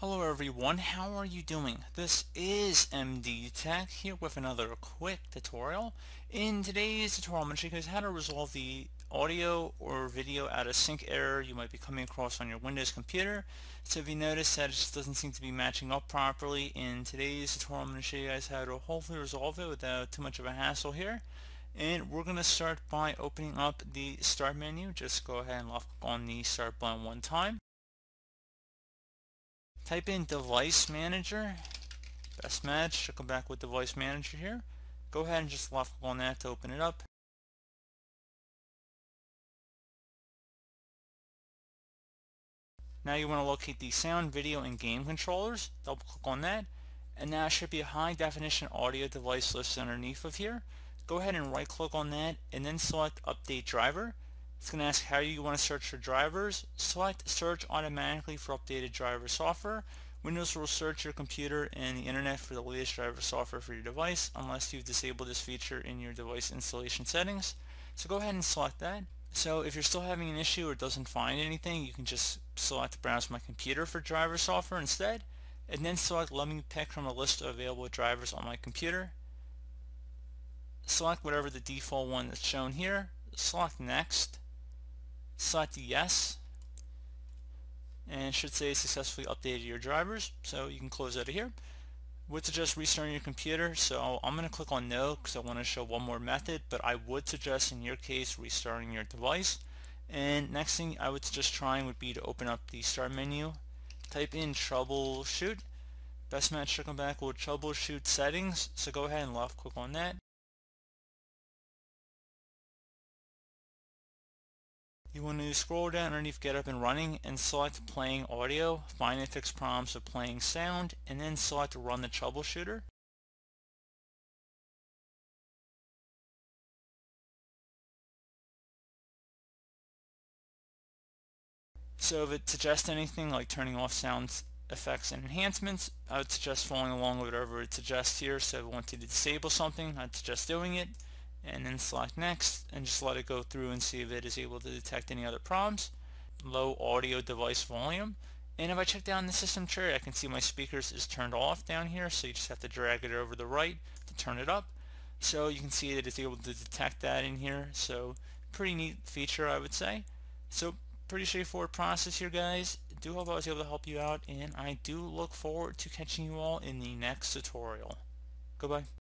Hello everyone, how are you doing? This is MD Tech here with another quick tutorial. In today's tutorial, I'm going to show you guys how to resolve the audio or video out of sync error you might be coming across on your Windows computer. So if you notice that it just doesn't seem to be matching up properly, in today's tutorial I'm going to show you guys how to hopefully resolve it without too much of a hassle here. And we're going to start by opening up the Start menu. Just go ahead and left click on the Start button one time. Type in Device Manager, best match, should come back with Device Manager here. Go ahead and just left click on that to open it up. Now you want to locate the sound, video, and game controllers. Double click on that. And now it should be a high definition audio device listed underneath of here. Go ahead and right click on that and then select Update Driver. It's going to ask how you want to search for drivers. Select Search automatically for updated driver software. Windows will search your computer and the internet for the latest driver software for your device unless you've disabled this feature in your device installation settings. So go ahead and select that. So if you're still having an issue or doesn't find anything, you can just select Browse My Computer for driver software instead, and then select Let me pick from a list of available drivers on my computer. Select whatever the default one that's shown here. Select Next. Select Yes, and it should say successfully updated your drivers, so you can close out of here. Would suggest restarting your computer, so I'm going to click on no because I want to show one more method, but I would suggest in your case restarting your device. And next thing I would suggest trying would be to open up the Start menu, type in Troubleshoot. Best match should come back with Troubleshoot Settings, so go ahead and left click on that. You want to scroll down underneath Get Up and Running and select Playing Audio, find and fix problems with playing sound, and then select Run the Troubleshooter. So if it suggests anything like turning off sound effects and enhancements, I would suggest following along with whatever it suggests here. So if you want to disable something, I'd suggest doing it, and then select Next and just let it go through and see if it is able to detect any other problems. Low audio device volume, and if I check down the system tray, I can see my speakers is turned off down here, so you just have to drag it over the right to turn it up. So you can see that it's able to detect that in here, so pretty neat feature, I would say. So pretty straightforward process here, guys. I do hope I was able to help you out, and I do look forward to catching you all in the next tutorial. Goodbye.